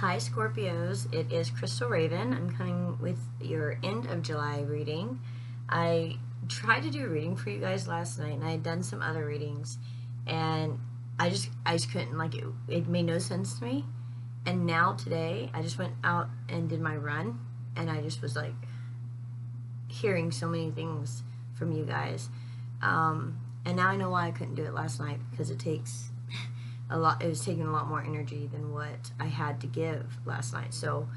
Hi Scorpios, it is Crystal Raven. I'm coming with your end of July reading. I tried to do a reading for you guys last night and I had done some other readings and I just couldn't, like, it made no sense to me. And now today I just went out and did my run and I just was like hearing so many things from you guys. And now I know why I couldn't do it last night, because it takes a lot. It was taking a lot more energy than what I had to give last night. So,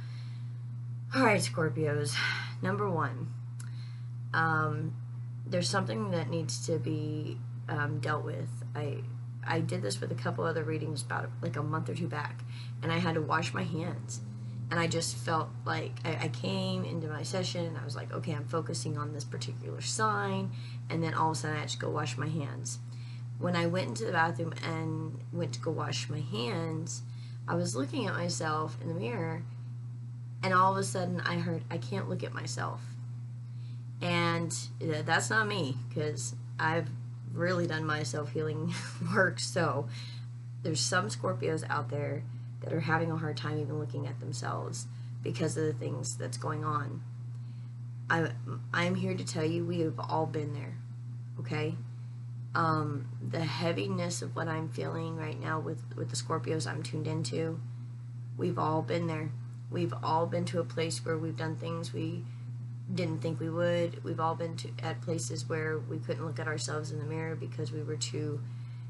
all right, Scorpios. Number one, there's something that needs to be dealt with. I did this with a couple other readings about like a month or two back, and I had to wash my hands. And I just felt like I came into my session and I was like, okay, I'm focusing on this particular sign, and then all of a sudden I had to go wash my hands. When I went into the bathroom and went to go wash my hands, I was looking at myself in the mirror, and all of a sudden I heard, I can't look at myself. And that's not me, because I've really done my self-healing work. So there's some Scorpios out there that are having a hard time even looking at themselves because of the things that's going on. I'm here to tell you, we have all been there, okay? The heaviness of what I'm feeling right now with the Scorpios I'm tuned into, we've all been there. We've all been to a place where we've done things we didn't think we would. We've all been at places where we couldn't look at ourselves in the mirror because we were too,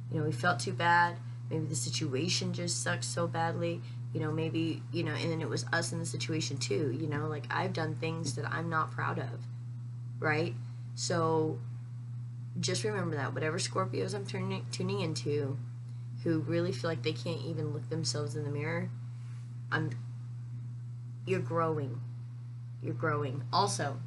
we felt too bad. Maybe the situation just sucked so badly, maybe, and then it was us in the situation too, like I've done things that I'm not proud of, right? So just remember that whatever Scorpios I'm tuning into who really feel like they can't even look themselves in the mirror, you're growing. You're growing. Also,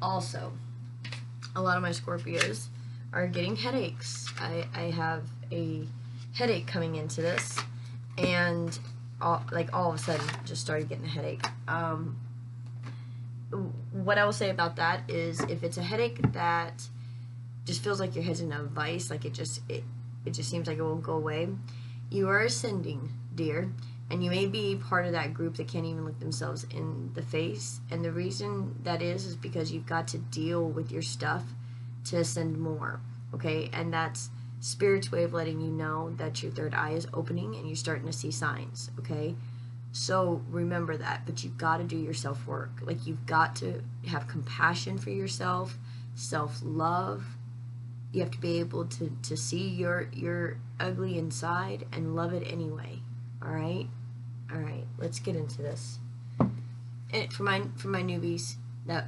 a lot of my Scorpios are getting headaches. I have a headache coming into this, and all of a sudden just started getting a headache. What I will say about that is, if it's a headache that just feels like your head's in a vice, like it just seems like it won't go away, you are ascending, dear, and you may be part of that group that can't even look themselves in the face. And the reason that is because you've got to deal with your stuff to ascend more, okay? And that's Spirit's way of letting you know that your third eye is opening and you're starting to see signs, okay? So remember that, but you've got to do your self-work. Like, you've got to have compassion for yourself, self-love. You have to be able to see your ugly inside and love it anyway, all right? All right, let's get into this. And for my newbies, that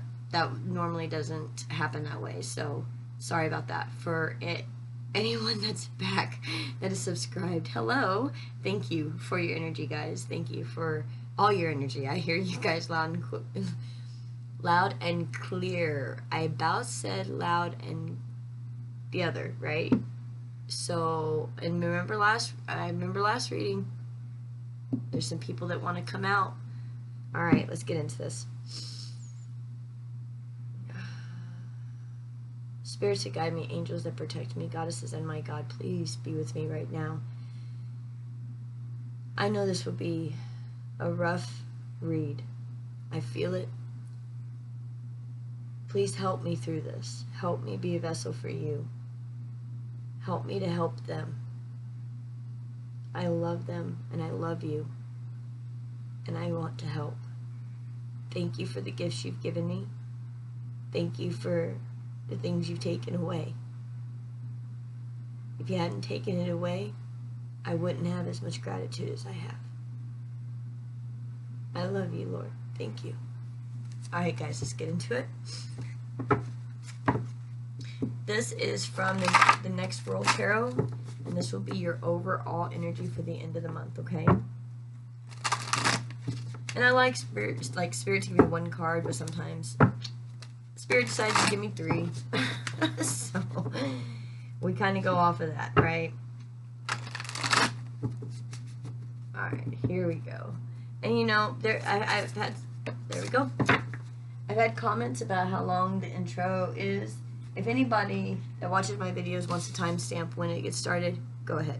normally doesn't happen that way, so sorry about that. For anyone that's back, that is subscribed, hello. Thank you for your energy, guys. Thank you for all your energy. I hear you guys loud and clear. I about said loud and the other, right? So, and I remember last reading, there's some people that want to come out. All right, let's get into this. Spirits that guide me, angels that protect me, goddesses and my God, please be with me right now. I know this will be a rough read. I feel it. Please help me through this. Help me be a vessel for you. Help me to help them. I love them and I love you. And I want to help. Thank you for the gifts you've given me. Thank you for the things you've taken away. If you hadn't taken it away, I wouldn't have as much gratitude as I have. I love you, Lord. Thank you. Alright, guys, let's get into it. This is from the Next World Tarot, and this will be your overall energy for the end of the month, okay? And I like Spirit to give me one card, but sometimes Spirit decides to give me three. So we kind of go off of that, right? Alright, here we go. And there we go. I've had comments about how long the intro is. If anybody that watches my videos wants a timestamp when it gets started, go ahead.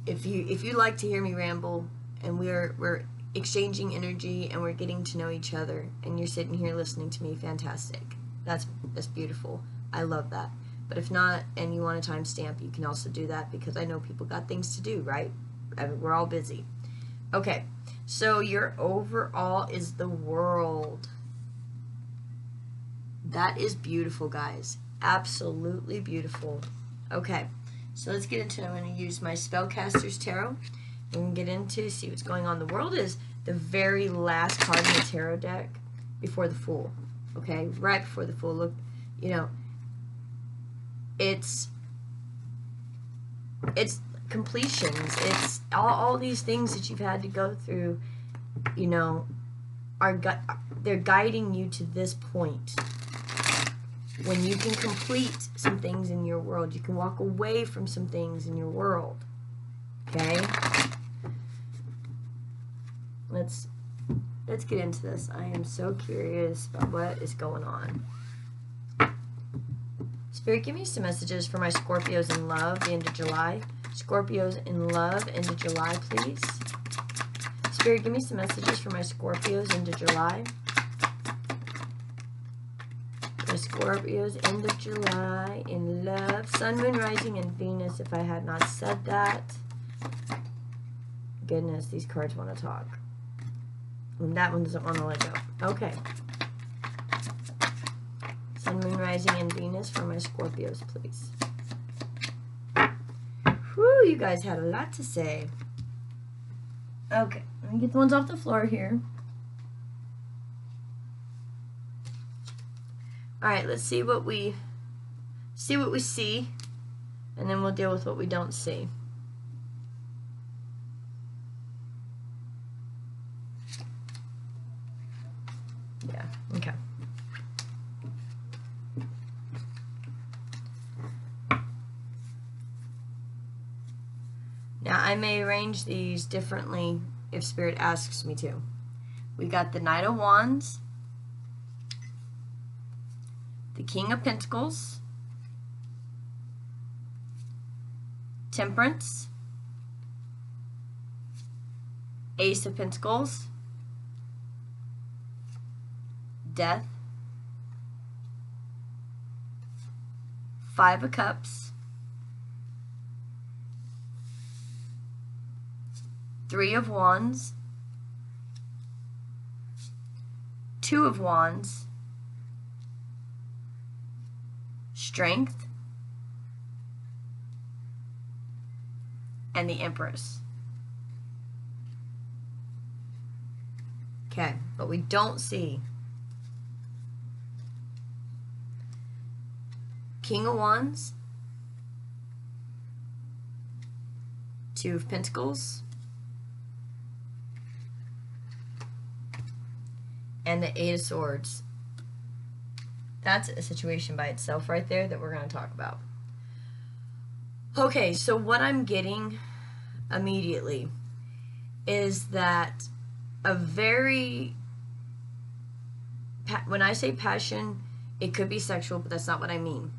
If you like to hear me ramble, and we're exchanging energy, and we're getting to know each other, and you're sitting here listening to me. Fantastic. That's beautiful. I love that. But if not, and you want a timestamp, you can also do that, because I know people got things to do, right? We're all busy. Okay, so your overall is the World. That is beautiful, guys. Absolutely beautiful. Okay, so let's get into it. I'm going to use my Spellcaster's Tarot. I'm going to get into, see what's going on. The World is the very last card in the tarot deck before the Fool. Okay, right before the Fool. Look, you know, it's completions. It's all these things that you've had to go through, you know, they're guiding you to this point. When you can complete some things in your world, you can walk away from some things in your world. Okay? Let's get into this. I am so curious about what is going on. Spirit, give me some messages for my Scorpios in love, the end of July. Scorpios in love, end of July, please. Spirit, give me some messages for my Scorpios, end of July. My Scorpios, end of July, in love. Sun, Moon, Rising, and Venus, if I had not said that. Goodness, these cards want to talk. And that one doesn't want to let go. Okay. Sun, Moon, Rising, and Venus for my Scorpios, please. Whew, you guys had a lot to say. Okay, let me get the ones off the floor here. Alright, let's see what we see, and then we'll deal with what we don't see. Yeah, okay. Now, I may arrange these differently if Spirit asks me to. We got the Knight of Wands, the King of Pentacles, Temperance, Ace of Pentacles, Death, Five of Cups, Three of Wands, Two of Wands, Strength, and the Empress. Okay, but we don't see King of Wands, Two of Pentacles, and the Eight of Swords. That's a situation by itself right there that we're going to talk about. Okay, so what I'm getting immediately is that when I say passion, it could be sexual, but that's not what I mean.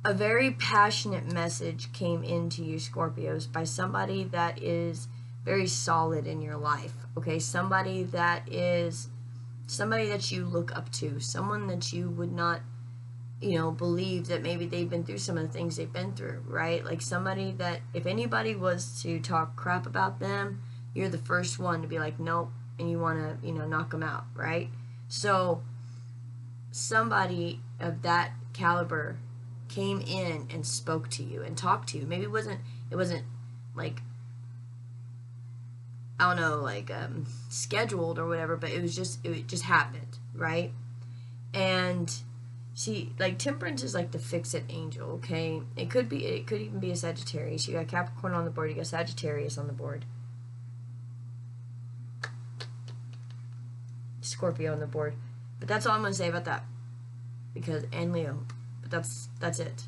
A very passionate message came into you, Scorpios, by somebody that is very solid in your life. Okay, somebody that you look up to, someone that you would not, you know, believe that maybe they've been through some of the things they've been through, right? Like somebody that if anybody was to talk crap about them, you're the first one to be like, nope, and you want to, you know, knock them out, right? So somebody of that caliber came in and spoke to you and talked to you. Maybe it wasn't like, I don't know, like scheduled or whatever, but it just happened, right? And see, like Temperance is like the fix-it angel, okay? It could even be a Sagittarius. You got Capricorn on the board, you got Sagittarius on the board, Scorpio on the board. But that's all I'm gonna say about that. And Leo. But that's it.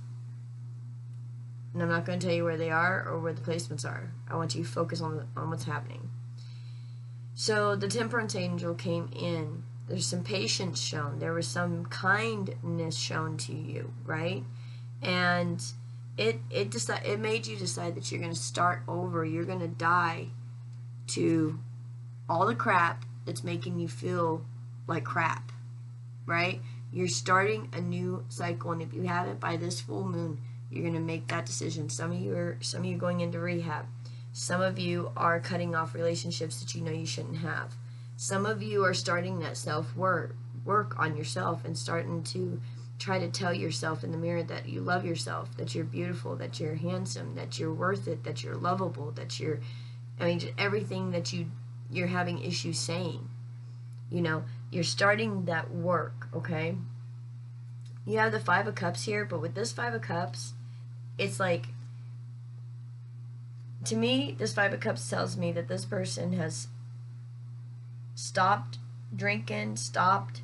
And I'm not going to tell you where they are or where the placements are. I want you to focus on what's happening. So the Temperance angel came in. There's some patience shown. There was some kindness shown to you, right? And it made you decide that you're going to start over. You're going to die to all the crap that's making you feel like crap, right? You're starting a new cycle, and if you haven't by this full moon, you're going to make that decision. Some of you are going into rehab. Some of you are cutting off relationships that you know you shouldn't have. Some of you are starting that self-work on yourself and starting to try to tell yourself in the mirror that you love yourself, that you're beautiful, that you're handsome, that you're worth it, that you're lovable, that you're, I mean, just everything that you're having issues saying. You know, you're starting that work, okay? You have the Five of Cups here, but with this Five of Cups, it's like, to me, this Five of Cups tells me that this person has stopped drinking, stopped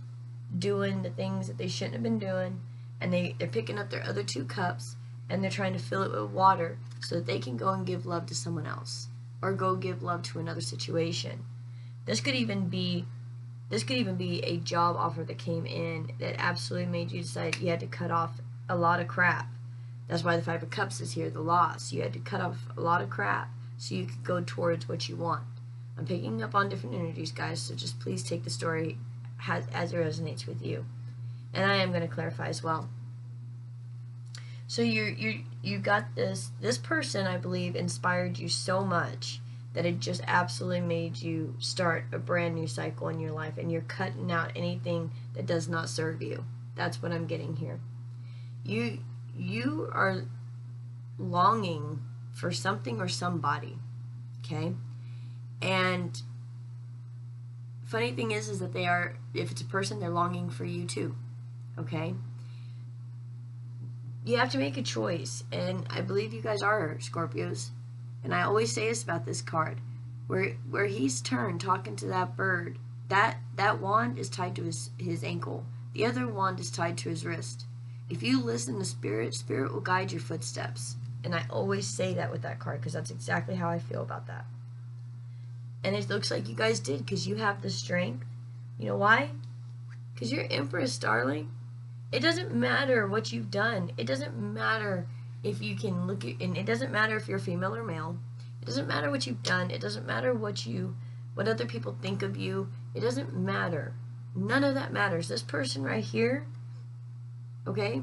doing the things that they shouldn't have been doing, and they're picking up their other two cups and they're trying to fill it with water so that they can go and give love to someone else or go give love to another situation. This could even be a job offer that came in that absolutely made you decide you had to cut off a lot of crap. That's why the Five of Cups is here, the loss. You had to cut off a lot of crap so you could go towards what you want. I'm picking up on different energies, guys, so just please take the story as it resonates with you. And I am going to clarify as well. So you got this person, I believe, inspired you so much that it just absolutely made you start a brand new cycle in your life, and you're cutting out anything that does not serve you. That's what I'm getting here. You are longing for something or somebody, okay? And funny thing is that they are, if it's a person, they're longing for you too, okay? You have to make a choice, and I believe you guys are Scorpios. And I always say this about this card, where he's turned talking to that bird, that wand is tied to his ankle. The other wand is tied to his wrist. If you listen to Spirit, Spirit will guide your footsteps. And I always say that with that card because that's exactly how I feel about that. And it looks like you guys did because you have the strength. You know why? Because you're Empress, darling. It doesn't matter what you've done. It doesn't matter if you can look at, and it doesn't matter if you're female or male. It doesn't matter what you've done. It doesn't matter what other people think of you. It doesn't matter. None of that matters. This person right here, okay,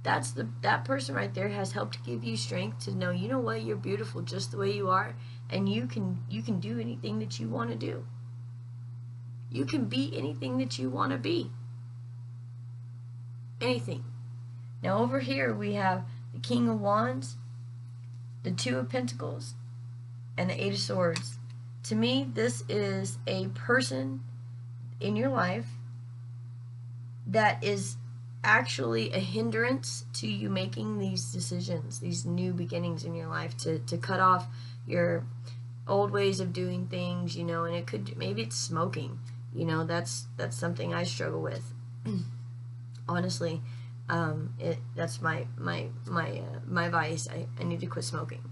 that person right there has helped give you strength to know, you know what, you're beautiful just the way you are, and you can do anything that you want to do. You can be anything that you want to be. Anything. Now over here we have the King of Wands, the Two of Pentacles, and the Eight of Swords. To me, this is a person in your life that is actually a hindrance to you making these decisions, these new beginnings in your life, to cut off your old ways of doing things, you know. And it could, maybe it's smoking, you know. That's something I struggle with. Honestly, that's my vice. I need to quit smoking.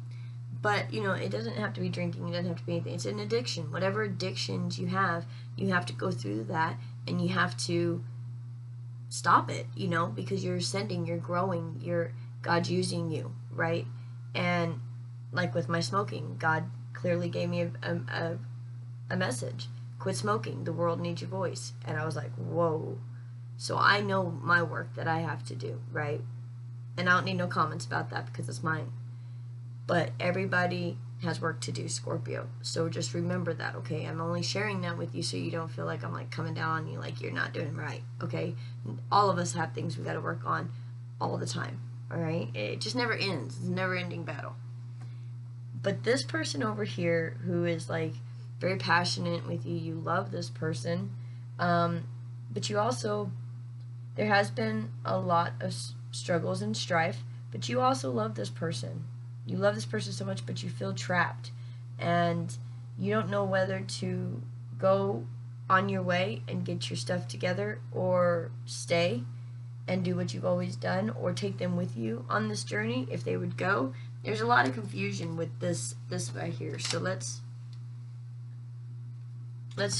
But, you know, it doesn't have to be drinking. It doesn't have to be anything. It's an addiction. Whatever addictions you have to go through that, and you have to stop it, you know, because you're ascending, you're growing, God's using you, right? And like with my smoking, God clearly gave me a message. Quit smoking. The world needs your voice. And I was like, whoa. So I know my work that I have to do, right? And I don't need no comments about that because it's mine. But everybody has work to do, Scorpio. So just remember that, okay? I'm only sharing that with you so you don't feel like I'm like coming down on you like you're not doing right, okay? All of us have things we got to work on all the time, all right? It just never ends. It's a never-ending battle. But this person over here who is like very passionate with you, you love this person, but you also, there has been a lot of struggles and strife, but you also love this person. You love this person so much, but you feel trapped, and you don't know whether to go on your way and get your stuff together, or stay and do what you've always done, or take them with you on this journey if they would go. There's a lot of confusion with this right here. So let's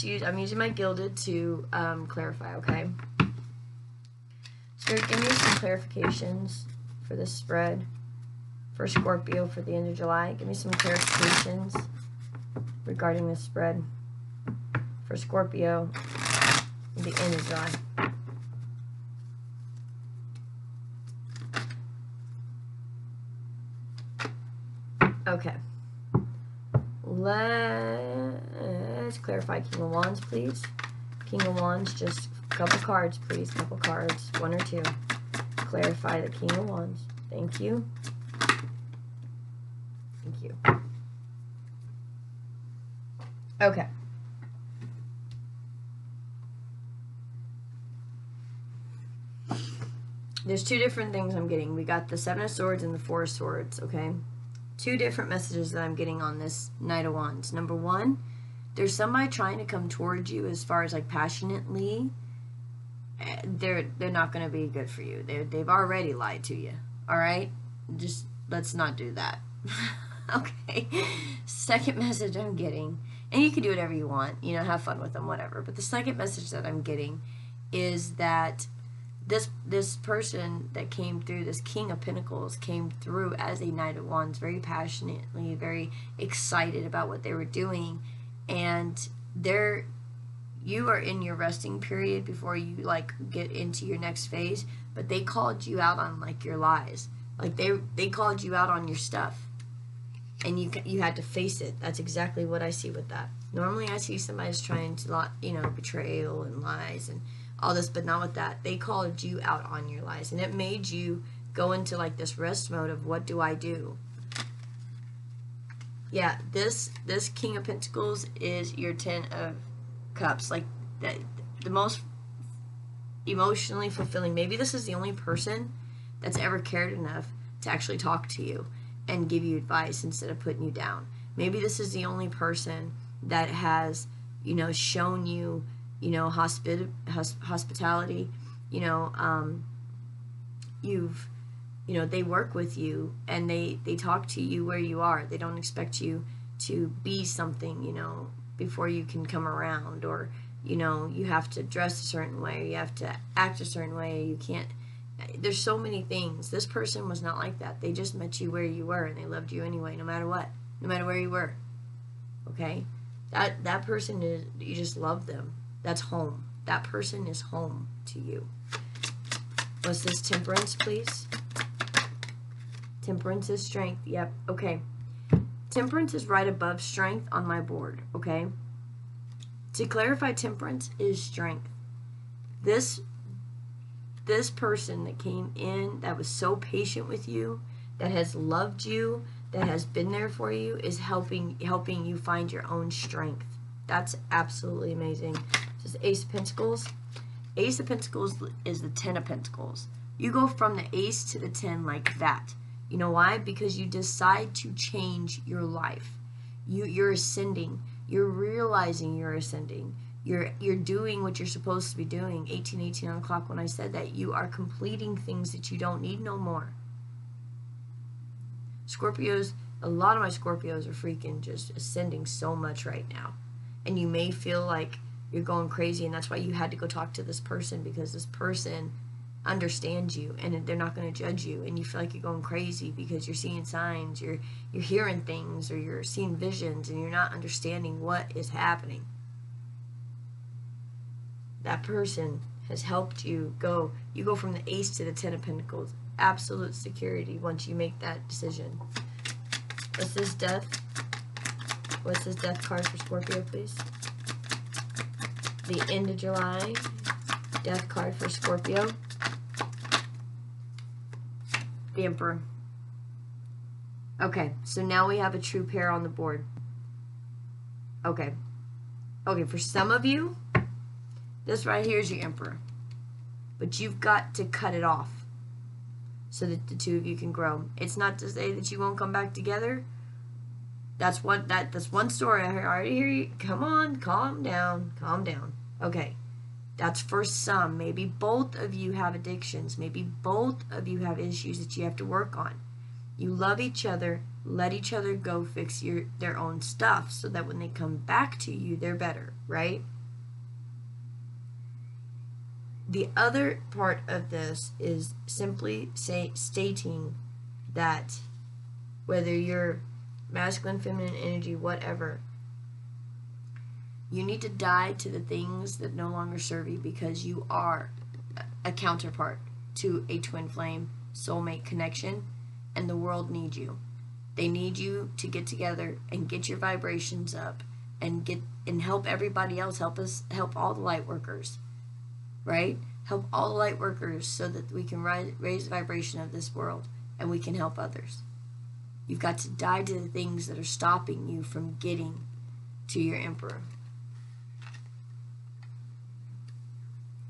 use, I'm using my gilded to clarify, okay? So give me some clarifications for this spread. For Scorpio for the end of July. Give me some clarifications for regarding this spread for Scorpio at the end of July. Okay. Let's clarify King of Wands, please. King of Wands, just a couple cards, please. Couple cards, 1 or 2. Clarify the King of Wands. Thank you. Thank you. Okay. There's 2 different things I'm getting. We got the 7 of Swords and the 4 of Swords, okay? 2 different messages that I'm getting on this Knight of Wands. Number 1, there's somebody trying to come towards you as far as like passionately. They're not going to be good for you. They've already lied to you. All right? Just let's not do that. Okay. Second message I'm getting, and you can do whatever you want, you know, have fun with them, whatever. But the second message that I'm getting is that this person that came through, this King of Pentacles, came through as a Knight of Wands, very passionately, very excited about what they were doing, and you are in your resting period before you like get into your next phase. But they called you out on like your lies, like they called you out on your stuff, and you had to face it. That's exactly what I see with that. Normally I see somebody's trying to, you know, betrayal and lies and all this, but not with that. They called you out on your lies, and it made you go into like this rest mode of what do I do? Yeah, this King of Pentacles is your 10 of Cups, like the most emotionally fulfilling. Maybe this is the only person that's ever cared enough to actually talk to you and give you advice instead of putting you down. Maybe this is the only person that has, you know, shown you, you know, hospitality, you know, you know, they work with you and they talk to you where you are. They don't expect you to be something, you know, before you can come around, or, you know, you have to dress a certain way, you have to act a certain way, you can't. There's so many things. This person was not like that. They just met you where you were, and they loved you anyway, no matter what, no matter where you were. Okay, that person is, you just love them. That's home. That person is home to you. What's this? Temperance, please. Temperance is strength. Yep. Okay. Temperance is right above strength on my board. Okay. To clarify, temperance is strength. This person that came in, that was so patient with you, that has loved you, that has been there for you, is helping you find your own strength. That's absolutely amazing. This is Ace of Pentacles. Ace of Pentacles is the 10 of Pentacles. You go from the Ace to the 10 like that. You know why? Because you decide to change your life. You're ascending. You're realizing you're ascending. You're doing what you're supposed to be doing. 1818 on the clock when I said that. You are completing things that you don't need no more. Scorpios, a lot of my Scorpios are freaking just ascending so much right now. And you may feel like you're going crazy, and that's why you had to go talk to this person, because this person understands you and they're not going to judge you, and you feel like you're going crazy because you're seeing signs, you're hearing things, or you're seeing visions, and you're not understanding what is happening. That person has helped you go. You go from the Ace to the 10 of Pentacles. Absolute security once you make that decision. What's this Death? What's this Death card for Scorpio, please? The end of July. Death card for Scorpio. The Emperor. Okay, so now we have a true pair on the board. Okay. Okay, for some of you, this right here is your Emperor. But you've got to cut it off so that the two of you can grow. It's not to say that you won't come back together. That's one story. I already hear you. Come on, calm down, calm down. Okay, that's for some. Maybe both of you have addictions. Maybe both of you have issues that you have to work on. You love each other. Let each other go fix their own stuff so that when they come back to you, they're better, right? The other part of this is simply stating that whether you're masculine, feminine energy, whatever, You need to die to the things that no longer serve you, because you are a counterpart to a twin flame soulmate connection, and the world needs you. They need you to get together and get your vibrations up and help everybody else. Help all the light workers, right? Help all the light workers so that we can raise the vibration of this world and we can help others. You've got to die to the things that are stopping you from getting to your emperor.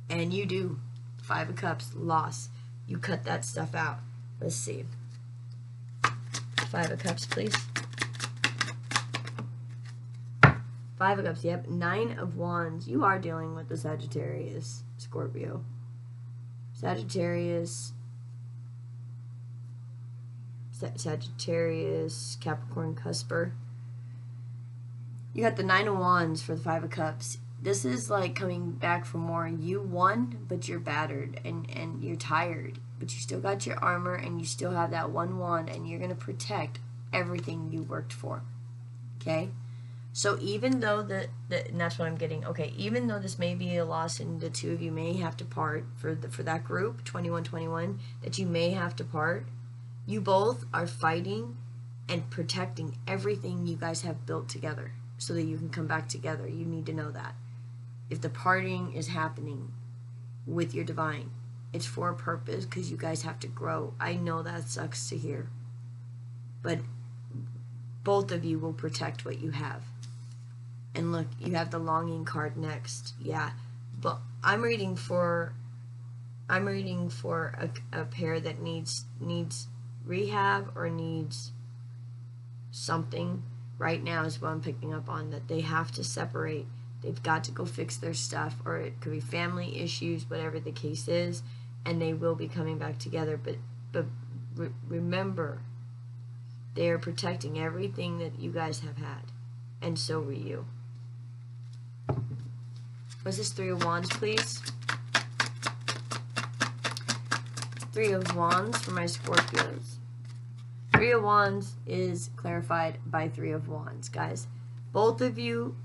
And you do. 5 of Cups, loss. You cut that stuff out. Let's see. 5 of Cups, please. 5 of Cups, yep. 9 of Wands. You are dealing with the Sagittarius, Scorpio. Sagittarius, Capricorn, Cusper. You got the 9 of Wands for the 5 of Cups. This is like coming back from war. You won, but you're battered and you're tired. But you still got your armor and you still have that one wand, and you're going to protect everything you worked for. Okay? So even though and that's what I'm getting. Okay, even though this may be a loss and the two of you may have to part for that group, 21-21, that you may have to part, you both are fighting and protecting everything you guys have built together so that you can come back together. You need to know that. If the parting is happening with your divine, it's for a purpose, because you guys have to grow. I know that sucks to hear, but both of you will protect what you have. And look, you have the longing card next. Yeah, but I'm reading for a pair that needs rehab or needs something right now is what I'm picking up on, that they have to separate. They've got to go fix their stuff, or it could be family issues, whatever the case is, and they will be coming back together. But remember, they are protecting everything that you guys have had, and so were you. What's this 3 of Wands, please? 3 of Wands for my Scorpios. 3 of Wands is clarified by 3 of Wands, guys. Both of you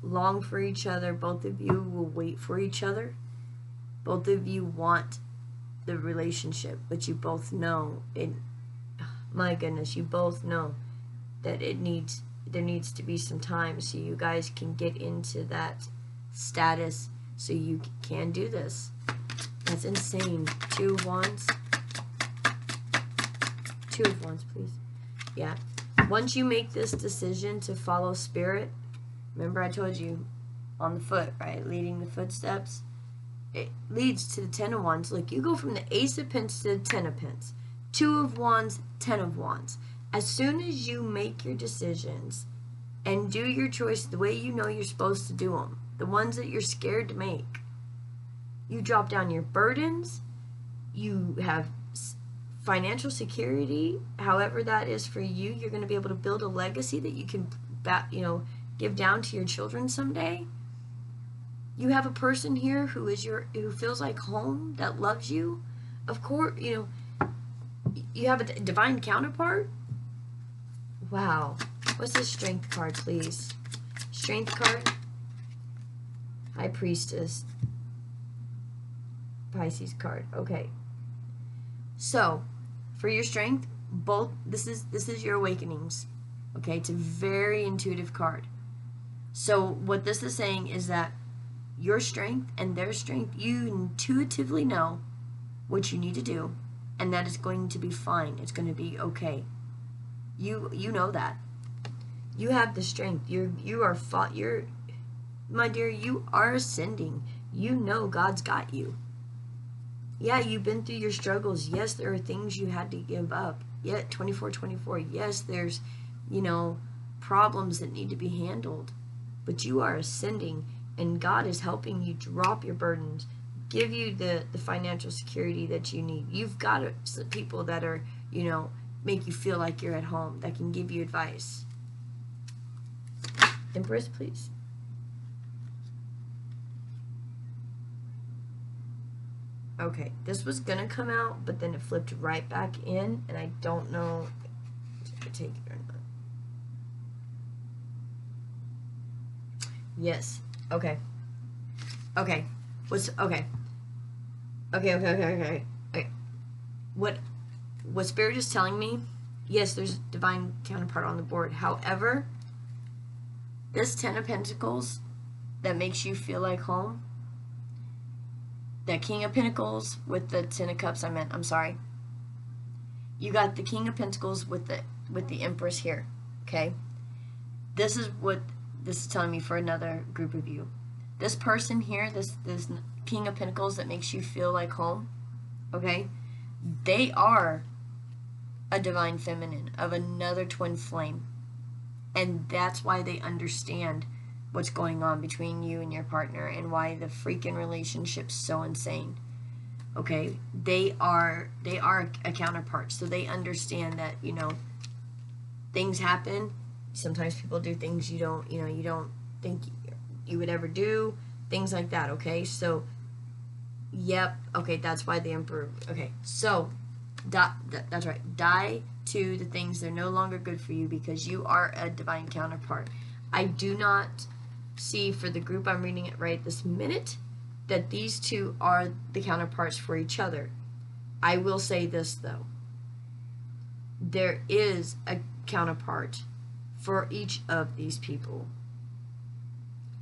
long for each other. Both of you will wait for each other. Both of you want the relationship, but you both know it. My goodness, you both know that there needs to be some time so you guys can get into that status so you can do this. That's insane. 2 of Wands. 2 of Wands, please. Yeah. Once you make this decision to follow spirit, remember I told you on the foot, right? Leading the footsteps. It leads to the 10 of Wands. Look, you go from the Ace of Pentacles to the 10 of Pentacles. 2 of Wands, 10 of Wands. As soon as you make your decisions and do your choice the way you know you're supposed to do them, the ones that you're scared to make, you drop down your burdens, you have financial security, however that is for you. You're going to be able to build a legacy that you can, give down to your children someday. You have a person here who feels like home, that loves you. Of course, you have a divine counterpart. Wow. What's this Strength card, please? Strength card. High Priestess. Pisces card. Okay. So, for your strength, this is your awakenings. Okay, it's a very intuitive card. So what this is saying is that your strength and their strength, you intuitively know what you need to do, and that it's going to be fine. It's going to be okay. You know that. You have the strength. My dear, you are ascending. You know God's got you. Yeah, you've been through your struggles. Yes, there are things you had to give up. Yeah, 24/24. Yes, there's, problems that need to be handled. But you are ascending, and God is helping you drop your burdens, give you the financial security that you need. You've got people that are, make you feel like you're at home, that can give you advice. Empress, please. Okay, this was going to come out, but then it flipped right back in, and I don't know if I take it or not. Yes, Okay. Okay. What's okay? Okay. What Spirit is telling me? Yes, there's a divine counterpart on the board. However, this Ten of Pentacles that makes you feel like home, that King of Pentacles with the Ten of Cups, I'm sorry. You got the King of Pentacles with the Empress here, okay? This is what this is telling me for another group of you. This person here, this King of Pentacles that makes you feel like home, okay? They are a divine feminine of another twin flame. And that's why they understand what's going on between you and your partner and why the freaking relationship's so insane. Okay? They are a counterpart. So they understand that, you know, things happen. Sometimes people do things you don't think you would ever do. Things like that, okay? So, yep. Okay, that's why the Emperor. Okay, so that's right. Die to the things that are no longer good for you because you are a divine counterpart. I do not see for the group I'm reading it right this minute that these two are the counterparts for each other. I will say this though. There is a counterpart for each of these people.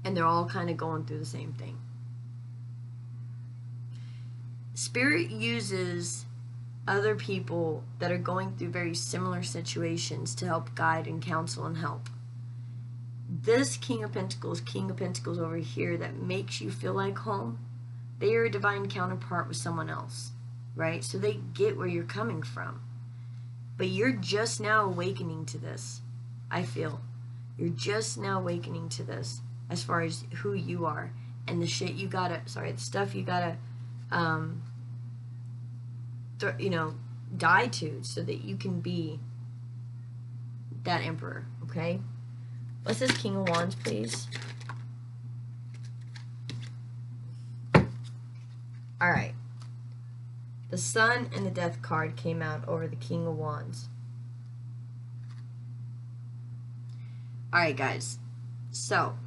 And they're all kind of going through the same thing. Spirit uses other people that are going through very similar situations to help guide and counsel and help. This King of Pentacles over here that makes you feel like home, they are a divine counterpart with someone else, right? So they get where you're coming from. But you're just now awakening to this, I feel. You're just now awakening to this as far as who you are and the shit you gotta, the stuff you gotta, die to so that you can be that Emperor, okay? What's this King of Wands, please? Alright. The Sun and the Death card came out over the King of Wands. Alright, guys. So,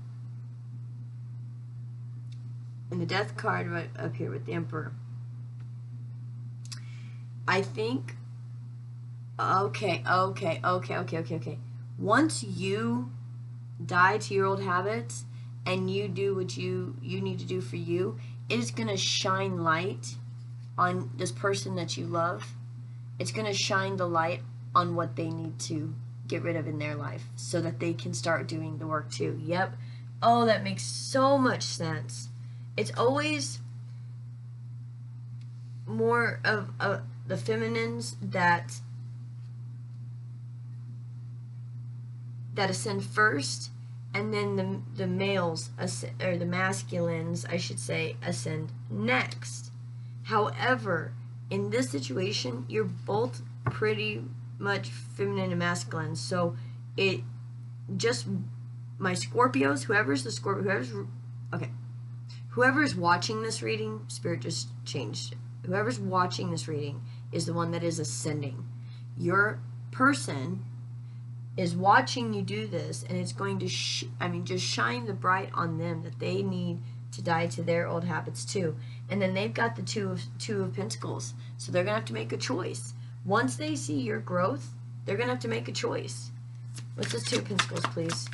in the Death card right up here with the Emperor, I think, okay. Once you die to your old habits and you do what you need to do for you, it is going to shine light on this person that you love. It's going to shine the light on what they need to get rid of in their life so that they can start doing the work too. Yep. Oh, that makes so much sense. It's always more of the feminines that ascend first, and then the males or the masculines, I should say, ascend next. However, in this situation, you're both pretty much feminine and masculine. So it just my Scorpios, whoever's watching this reading, Spirit just changed it. Whoever's watching this reading is the one that is ascending. Your person is watching you do this, and it's going to just shine the bright on them that they need to die to their old habits too. And then they've got the two of Pentacles, so they're gonna have to make a choice. Once they see your growth, they're gonna have to make a choice. What's this Two of Pentacles, please?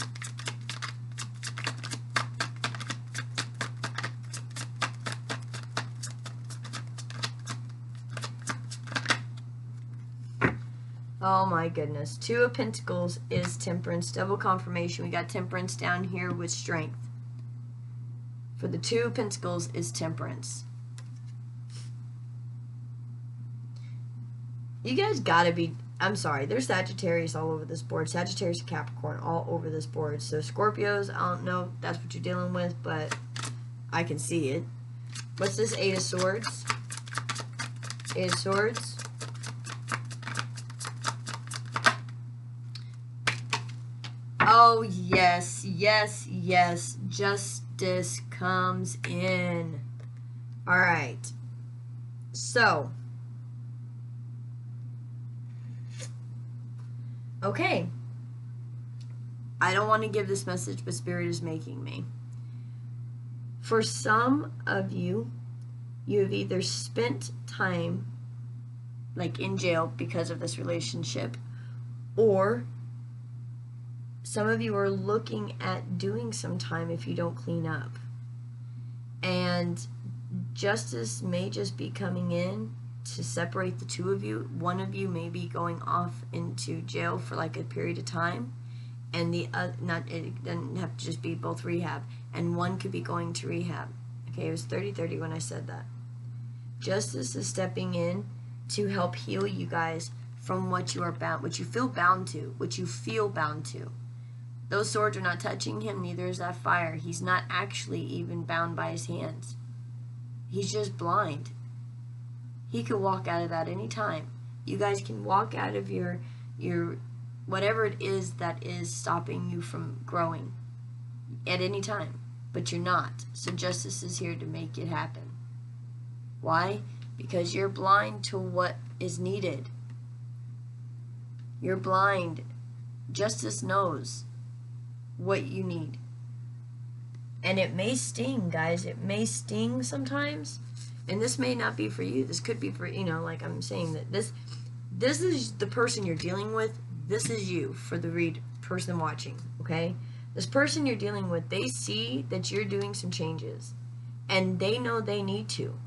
Oh my goodness. Two of Pentacles is Temperance. Double confirmation. We got Temperance down here with Strength. For the Two of Pentacles is Temperance. You guys gotta be... I'm sorry. There's Sagittarius all over this board. Sagittarius and Capricorn all over this board. So Scorpios, I don't know if that's what you're dealing with, but I can see it. What's this Eight of Swords? Eight of Swords. Oh, yes, yes, yes. Justice comes in. All right. So. Okay. I don't want to give this message, but Spirit is making me. For some of you, you have either spent time like in jail because of this relationship, or some of you are looking at doing some time if you don't clean up. And justice may just be coming in to separate the two of you. One of you may be going off into jail for like a period of time, and the other, it doesn't have to just be both rehab, and one could be going to rehab. Okay, it was 30-30 when I said that. Justice is stepping in to help heal you guys from what you are bound, what you feel bound to, what you feel bound to. Those swords are not touching him, neither is that fire. He's not actually even bound by his hands. He's just blind. He could walk out of that any time. You guys can walk out of your whatever it is that is stopping you from growing at any time, but you're not. So justice is here to make it happen. Why? Because you're blind to what is needed. You're blind. Justice knows what you need. And it may sting, guys. It may sting sometimes. And this may not be for you. This could be for, you know, like I'm saying, that this is the person you're dealing with. This is you for the person watching, okay? This person you're dealing with, they see that you're doing some changes, and they know they need to.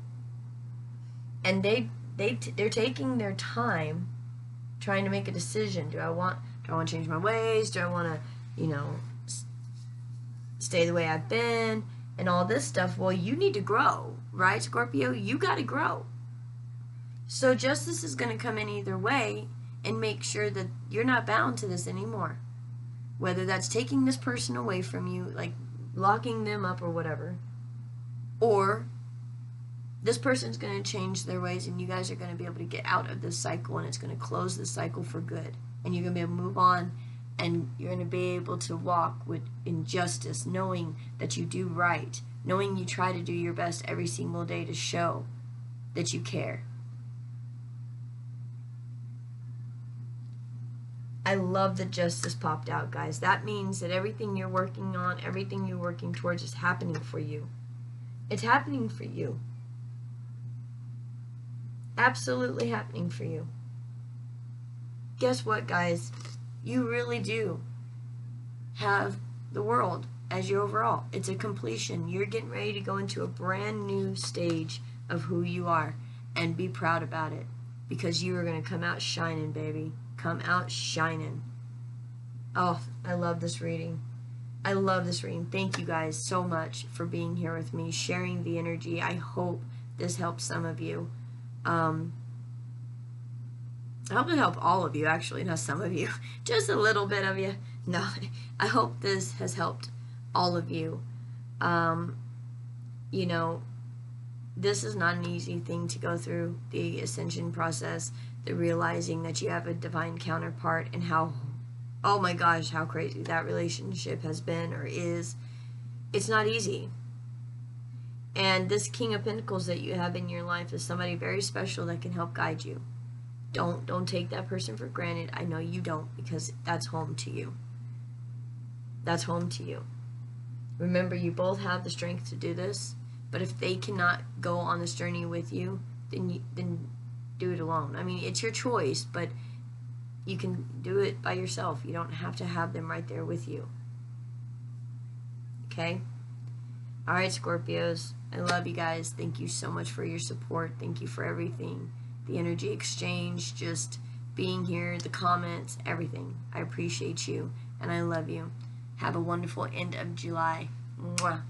And they're taking their time trying to make a decision. Do I want to change my ways? Do I want to, you know, stay the way I've been and all this stuff? Well, you need to grow, right, Scorpio? You got to grow. So justice is going to come in either way and make sure that you're not bound to this anymore. Whether that's taking this person away from you, like locking them up or whatever, or this person's going to change their ways and you guys are going to be able to get out of this cycle, and it's going to close the cycle for good. And you're going to be able to move on, and you're going to be able to walk with injustice, knowing that you do right, knowing you try to do your best every single day to show that you care. I love that justice popped out, guys. That means that everything you're working on, everything you're working towards is happening for you. It's happening for you. Absolutely happening for you. Guess what, guys? You really do have the world as your overall. It's a completion. You're getting ready to go into a brand new stage of who you are, and be proud about it, because you are going to come out shining, baby. Come out shining. Oh, I love this reading. I love this reading. Thank you guys so much for being here with me, sharing the energy. I hope this helps some of you. I hope it helped all of you, actually, not some of you. Just a little bit of you. No, I hope this has helped all of you. You know, this is not an easy thing to go through, the ascension process, the realizing that you have a divine counterpart, and how, oh my gosh, how crazy that relationship has been or is. It's not easy. And this King of Pentacles that you have in your life is somebody very special that can help guide you. Don't take that person for granted. I know you don't, because that's home to you. That's home to you. Remember, you both have the strength to do this, but if they cannot go on this journey with you, then do it alone. I mean, it's your choice, but you can do it by yourself. You don't have to have them right there with you. Okay? All right, Scorpios. I love you guys. Thank you so much for your support. Thank you for everything. The energy exchange, just being here, the comments, everything. I appreciate you, and I love you. Have a wonderful end of July. Mwah.